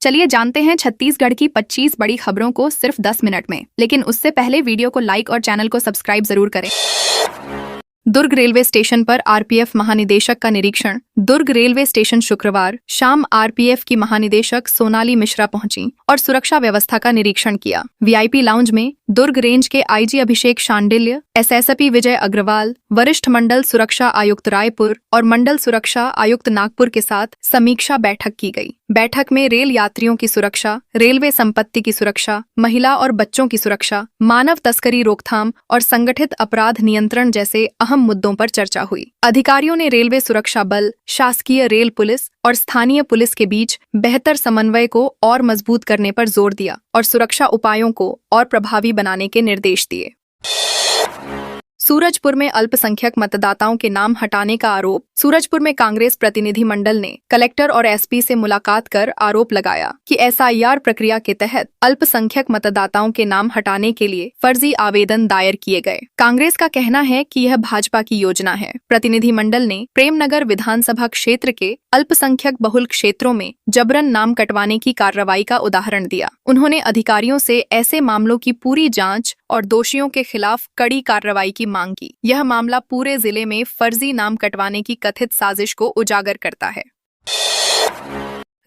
चलिए जानते हैं छत्तीसगढ़ की 25 बड़ी खबरों को सिर्फ 10 मिनट में। लेकिन उससे पहले वीडियो को लाइक और चैनल को सब्सक्राइब जरूर करें। दुर्ग रेलवे स्टेशन पर आरपीएफ महानिदेशक का निरीक्षण। दुर्ग रेलवे स्टेशन शुक्रवार शाम आरपीएफ की महानिदेशक सोनाली मिश्रा पहुंची और सुरक्षा व्यवस्था का निरीक्षण किया। वीआईपी लाउंज में दुर्ग रेंज के आईजी अभिषेक शांडिल्य, एसएसपी विजय अग्रवाल, वरिष्ठ मंडल सुरक्षा आयुक्त रायपुर और मंडल सुरक्षा आयुक्त नागपुर के साथ समीक्षा बैठक की गई। बैठक में रेल यात्रियों की सुरक्षा, रेलवे संपत्ति की सुरक्षा, महिला और बच्चों की सुरक्षा, मानव तस्करी रोकथाम और संगठित अपराध नियंत्रण जैसे अहम मुद्दों पर चर्चा हुई। अधिकारियों ने रेलवे सुरक्षा बल, शासकीय रेल पुलिस और स्थानीय पुलिस के बीच बेहतर समन्वय को और मजबूत करने पर जोर दिया और सुरक्षा उपायों को और प्रभावी बनाने के निर्देश दिए। सूरजपुर में अल्पसंख्यक मतदाताओं के नाम हटाने का आरोप। सूरजपुर में कांग्रेस प्रतिनिधि मंडल ने कलेक्टर और एसपी से मुलाकात कर आरोप लगाया कि एसआईआर प्रक्रिया के तहत अल्पसंख्यक मतदाताओं के नाम हटाने के लिए फर्जी आवेदन दायर किए गए। कांग्रेस का कहना है कि यह भाजपा की योजना है। प्रतिनिधि मंडल ने प्रेमनगर विधानसभा क्षेत्र के अल्पसंख्यक बहुल क्षेत्रों में जबरन नाम कटवाने की कार्रवाई का उदाहरण दिया। उन्होंने अधिकारियों से ऐसे मामलों की पूरी जांच और दोषियों के खिलाफ कड़ी कार्रवाई की मांग की। यह मामला पूरे जिले में फर्जी नाम कटवाने की कथित साजिश को उजागर करता है।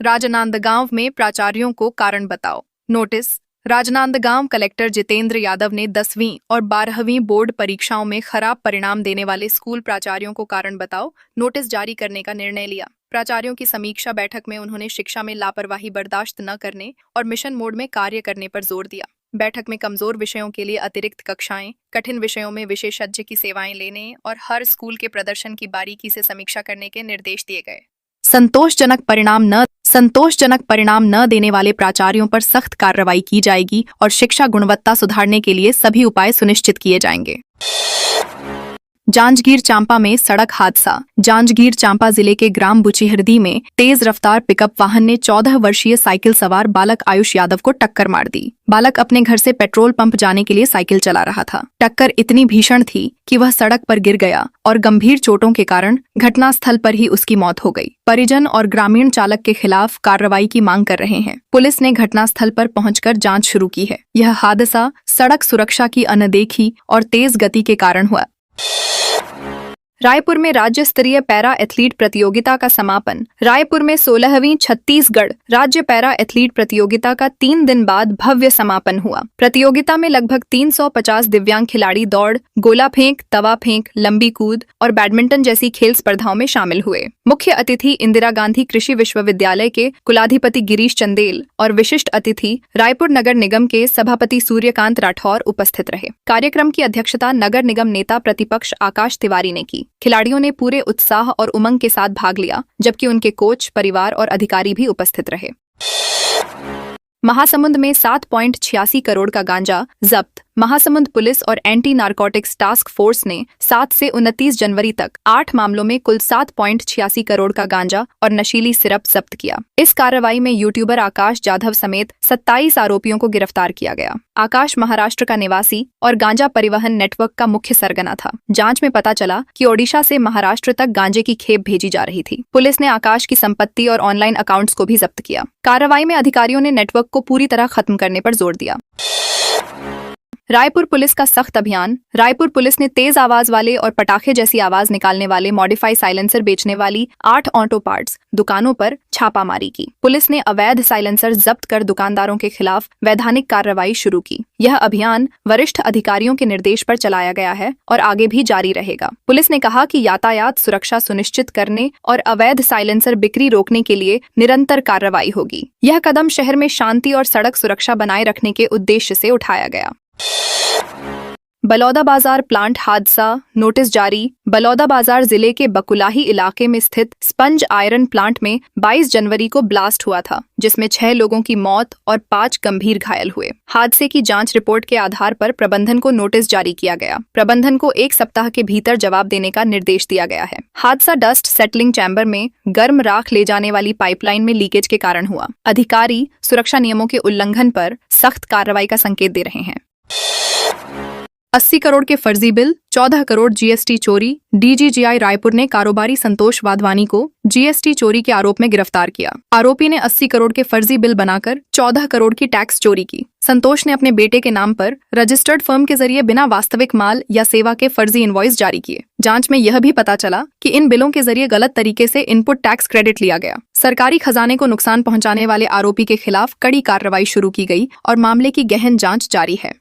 राजनांदगांव में प्राचार्यों को कारण बताओ नोटिस। राजनांदगांव कलेक्टर जितेंद्र यादव ने 10वीं और 12वीं बोर्ड परीक्षाओं में खराब परिणाम देने वाले स्कूल प्राचार्यों को कारण बताओ नोटिस जारी करने का निर्णय लिया। प्राचार्यों की समीक्षा बैठक में उन्होंने शिक्षा में लापरवाही बर्दाश्त न करने और मिशन मोड में कार्य करने पर जोर दिया। बैठक में कमजोर विषयों के लिए अतिरिक्त कक्षाएं, कठिन विषयों में विशेषज्ञ की सेवाएं लेने और हर स्कूल के प्रदर्शन की बारीकी से समीक्षा करने के निर्देश दिए गए। संतोषजनक परिणाम न देने वाले प्राचार्यों पर सख्त कार्रवाई की जाएगी और शिक्षा गुणवत्ता सुधारने के लिए सभी उपाय सुनिश्चित किए जाएंगे। जांजगीर चांपा में सड़क हादसा। जांजगीर चांपा जिले के ग्राम बुचीहरदी में तेज रफ्तार पिकअप वाहन ने 14 वर्षीय साइकिल सवार बालक आयुष यादव को टक्कर मार दी। बालक अपने घर से पेट्रोल पंप जाने के लिए साइकिल चला रहा था। टक्कर इतनी भीषण थी कि वह सड़क पर गिर गया और गंभीर चोटों के कारण घटनास्थल पर ही उसकी मौत हो गई। परिजन और ग्रामीण चालक के खिलाफ कार्रवाई की मांग कर रहे हैं। पुलिस ने घटनास्थल पर पहुंचकर जांच शुरू की है। यह हादसा सड़क सुरक्षा की अनदेखी और तेज गति के कारण हुआ। रायपुर में राज्य स्तरीय पैरा एथलीट प्रतियोगिता का समापन। रायपुर में 16वीं छत्तीसगढ़ राज्य पैरा एथलीट प्रतियोगिता का 3 दिन बाद भव्य समापन हुआ। प्रतियोगिता में लगभग 350 दिव्यांग खिलाड़ी दौड़, गोला फेंक, तवा फेंक, लंबी कूद और बैडमिंटन जैसी खेल स्पर्धाओं में शामिल हुए। मुख्य अतिथि इंदिरा गांधी कृषि विश्वविद्यालय के कुलाधिपति गिरीश चंदेल और विशिष्ट अतिथि रायपुर नगर निगम के सभापति सूर्यकांत राठौर उपस्थित रहे। कार्यक्रम की अध्यक्षता नगर निगम नेता प्रतिपक्ष आकाश तिवारी ने की। खिलाड़ियों ने पूरे उत्साह और उमंग के साथ भाग लिया, जबकि उनके कोच, परिवार और अधिकारी भी उपस्थित रहे। महासमुंद में 7.86 करोड़ का गांजा जब्त। महासमुंद पुलिस और एंटी नारकोटिक्स टास्क फोर्स ने 7 से 29 जनवरी तक 8 मामलों में कुल 7.86 करोड़ का गांजा और नशीली सिरप जब्त किया। इस कार्रवाई में यूट्यूबर आकाश जाधव समेत 27 आरोपियों को गिरफ्तार किया गया। आकाश महाराष्ट्र का निवासी और गांजा परिवहन नेटवर्क का मुख्य सरगना था। जांच में पता चला कि ओडिशा से महाराष्ट्र तक गांजे की खेप भेजी जा रही थी। पुलिस ने आकाश की संपत्ति और ऑनलाइन अकाउंट्स को भी जब्त किया। कार्रवाई में अधिकारियों ने नेटवर्क को पूरी तरह खत्म करने पर जोर दिया। रायपुर पुलिस का सख्त अभियान। रायपुर पुलिस ने तेज आवाज वाले और पटाखे जैसी आवाज निकालने वाले मॉडिफाई साइलेंसर बेचने वाली 8 ऑटो पार्ट्स दुकानों पर छापामारी की। पुलिस ने अवैध साइलेंसर जब्त कर दुकानदारों के खिलाफ वैधानिक कार्रवाई शुरू की। यह अभियान वरिष्ठ अधिकारियों के निर्देश पर चलाया गया है और आगे भी जारी रहेगा। पुलिस ने कहा कि यातायात सुरक्षा सुनिश्चित करने और अवैध साइलेंसर बिक्री रोकने के लिए निरंतर कार्रवाई होगी। यह कदम शहर में शांति और सड़क सुरक्षा बनाए रखने के उद्देश्य से उठाया गया। बलौदाबाजार प्लांट हादसा नोटिस जारी। बलौदाबाजार जिले के बकुलाही इलाके में स्थित स्पंज आयरन प्लांट में 22 जनवरी को ब्लास्ट हुआ था, जिसमें 6 लोगों की मौत और 5 गंभीर घायल हुए। हादसे की जांच रिपोर्ट के आधार पर प्रबंधन को नोटिस जारी किया गया। प्रबंधन को 1 सप्ताह के भीतर जवाब देने का निर्देश दिया गया है। हादसा डस्ट सेटलिंग चैम्बर में गर्म राख ले जाने वाली पाइपलाइन में लीकेज के कारण हुआ। अधिकारी सुरक्षा नियमों के उल्लंघन पर सख्त कार्रवाई का संकेत दे रहे हैं। 80 करोड़ के फर्जी बिल, 14 करोड़ जीएसटी चोरी। डीजीजीआई रायपुर ने कारोबारी संतोष वाधवानी को जीएसटी चोरी के आरोप में गिरफ्तार किया। आरोपी ने 80 करोड़ के फर्जी बिल बनाकर 14 करोड़ की टैक्स चोरी की। संतोष ने अपने बेटे के नाम पर रजिस्टर्ड फर्म के जरिए बिना वास्तविक माल या सेवा के फर्जी इनवॉइस जारी किए। जांच में यह भी पता चला कि इन बिलों के जरिए गलत तरीके से इनपुट टैक्स क्रेडिट लिया गया। सरकारी खजाने को नुकसान पहुंचाने वाले आरोपी के खिलाफ कड़ी कार्रवाई शुरू की गई और मामले की गहन जांच जारी है।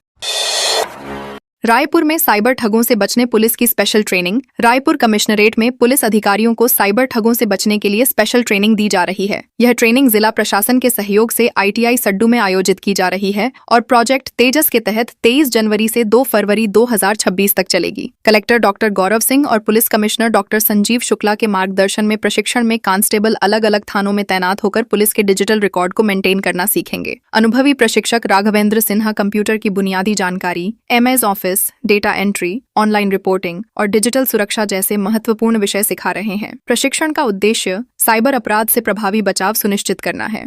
रायपुर में साइबर ठगों से बचने पुलिस की स्पेशल ट्रेनिंग। रायपुर कमिश्नरेट में पुलिस अधिकारियों को साइबर ठगों से बचने के लिए स्पेशल ट्रेनिंग दी जा रही है। यह ट्रेनिंग जिला प्रशासन के सहयोग से ITI सड्डू में आयोजित की जा रही है और प्रोजेक्ट तेजस के तहत 23 जनवरी से 2 फरवरी 2026 तक चलेगी। कलेक्टर डॉक्टर गौरव सिंह और police commissioner doctor Sanjeev Shukla के मार्गदर्शन में प्रशिक्षण में कांस्टेबल अलग अलग थानों में तैनात होकर पुलिस के डिजिटल रिकॉर्ड को मेंटेन करना सीखेंगे। अनुभवी प्रशिक्षक राघवेंद्र सिन्हा कंप्यूटर की बुनियादी जानकारी, MS office, data entry, online reporting और डिजिटल सुरक्षा जैसे महत्वपूर्ण विषय सिखा रहे हैं। प्रशिक्षण का उद्देश्य साइबर अपराध से प्रभावी बचाव सुनिश्चित करना है।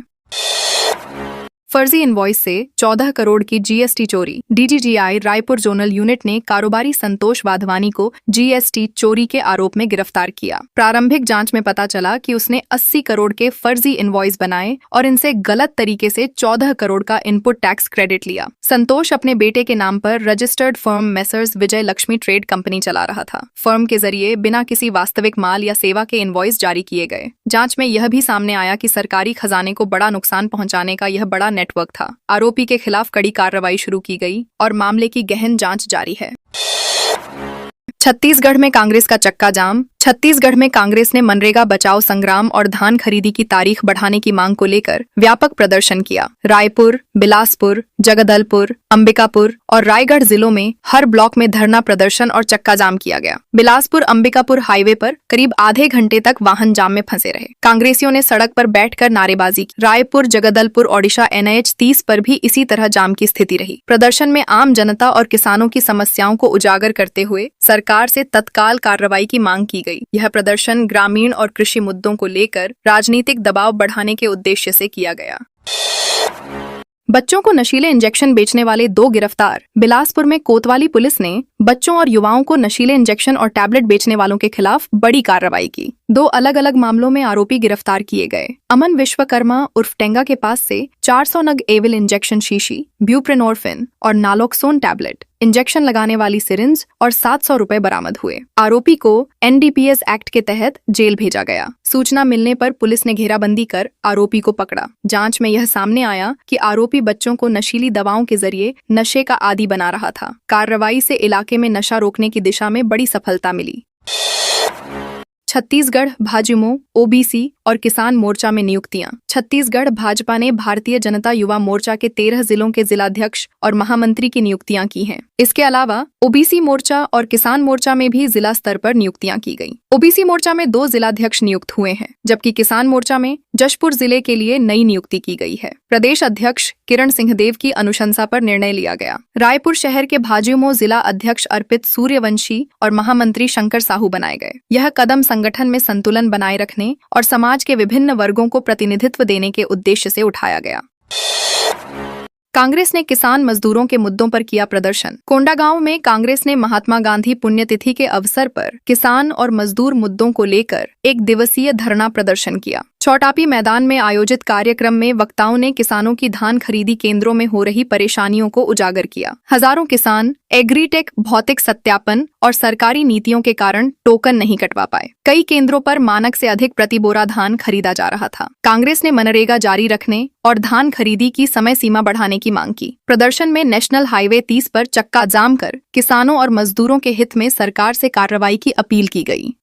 फर्जी इनवॉइस से 14 करोड़ की जीएसटी चोरी। डीजीजीआई रायपुर जोनल यूनिट ने कारोबारी संतोष वाधवानी को जीएसटी चोरी के आरोप में गिरफ्तार किया। प्रारंभिक जांच में पता चला कि उसने 80 करोड़ के फर्जी इनवॉइस बनाए और इनसे गलत तरीके से 14 करोड़ का इनपुट टैक्स क्रेडिट लिया। संतोष अपने बेटे के नाम पर रजिस्टर्ड फर्म मेसर्स विजय लक्ष्मी ट्रेड कंपनी चला रहा था। फर्म के जरिए बिना किसी वास्तविक माल या सेवा के इनवॉइस जारी किए गए। जांच में यह भी सामने आया कि सरकारी खजाने को बड़ा नुकसान पहुंचाने का यह बड़ा नेटवर्क था। आरोपी के खिलाफ कड़ी कार्रवाई शुरू की गई और मामले की गहन जांच जारी है। छत्तीसगढ़ में कांग्रेस का चक्का जाम। छत्तीसगढ़ में कांग्रेस ने मनरेगा बचाओ संग्राम और धान खरीदी की तारीख बढ़ाने की मांग को लेकर व्यापक प्रदर्शन किया। रायपुर, बिलासपुर, जगदलपुर, अंबिकापुर और रायगढ़ जिलों में हर ब्लॉक में धरना प्रदर्शन और चक्का जाम किया गया। बिलासपुर अंबिकापुर हाईवे पर करीब आधे घंटे तक वाहन जाम में फंसे रहे। कांग्रेसियों ने सड़क पर बैठकर नारेबाजी की। रायपुर, जगदलपुर, ओडिशा NH 30 पर भी इसी तरह जाम की स्थिति रही। प्रदर्शन में आम जनता और किसानों की समस्याओं को उजागर करते हुए सरकार से तत्काल कार्रवाई की मांग की गई। यह प्रदर्शन ग्रामीण और कृषि मुद्दों को लेकर राजनीतिक दबाव बढ़ाने के उद्देश्य से किया गया। बच्चों को नशीले इंजेक्शन बेचने वाले 2 गिरफ्तार। बिलासपुर में कोतवाली पुलिस ने बच्चों और युवाओं को नशीले इंजेक्शन और टैबलेट बेचने वालों के खिलाफ बड़ी कार्रवाई की। 2 अलग अलग मामलों में आरोपी गिरफ्तार किए गए। अमन विश्वकर्मा उर्फ टेंगा के पास से 400 नग एविल इंजेक्शन शीशी, ब्यूप्रेनोर्फिन और नालोक्सोन टैबलेट, इंजेक्शन लगाने वाली सिरिंज और 700 रुपए बरामद हुए। आरोपी को NDPS एक्ट के तहत जेल भेजा गया। सूचना मिलने पर पुलिस ने घेराबंदी कर आरोपी को पकड़ा। जांच में यह सामने आया कि आरोपी बच्चों को नशीली दवाओं के जरिए नशे का आदी बना रहा था। कार्रवाई से इलाके में नशा रोकने की दिशा में बड़ी सफलता मिली। छत्तीसगढ़ भाजयुमो, OBC और किसान मोर्चा में नियुक्तियां। छत्तीसगढ़ भाजपा ने भारतीय जनता युवा मोर्चा के 13 जिलों के जिलाध्यक्ष और महामंत्री की नियुक्तियां की हैं। इसके अलावा OBC मोर्चा और किसान मोर्चा में भी जिला स्तर पर नियुक्तियां की गईं। OBC मोर्चा में 2 जिलाध्यक्ष नियुक्त हुए हैं, जबकि किसान मोर्चा में जशपुर जिले के लिए नई नियुक्ति की गई है। प्रदेश अध्यक्ष किरण सिंहदेव की अनुशंसा पर निर्णय लिया गया। रायपुर शहर के भाजयुमो जिला अध्यक्ष अर्पित सूर्यवंशी और महामंत्री शंकर साहू बनाए गए। यह कदम संगठन में संतुलन बनाए रखने और समाज के विभिन्न वर्गों को प्रतिनिधित्व देने के उद्देश्य से उठाया गया। कांग्रेस ने किसान मजदूरों के मुद्दों पर किया प्रदर्शन। कोंडागांव में कांग्रेस ने महात्मा गांधी पुण्यतिथि के अवसर पर किसान और मजदूर मुद्दों को लेकर 1 दिवसीय धरना प्रदर्शन किया। चौटापी मैदान में आयोजित कार्यक्रम में वक्ताओं ने किसानों की धान खरीदी केंद्रों में हो रही परेशानियों को उजागर किया। हजारों किसान एग्रीटेक भौतिक सत्यापन और सरकारी नीतियों के कारण टोकन नहीं कटवा पाए। कई केंद्रों पर मानक से अधिक प्रति बोरा धान खरीदा जा रहा था। कांग्रेस ने मनरेगा जारी रखने और धान खरीदी की समय सीमा बढ़ाने की मांग की। प्रदर्शन में नेशनल हाईवे 30 पर चक्का जाम कर किसानों और मजदूरों के हित में सरकार से कार्रवाई की अपील की गई।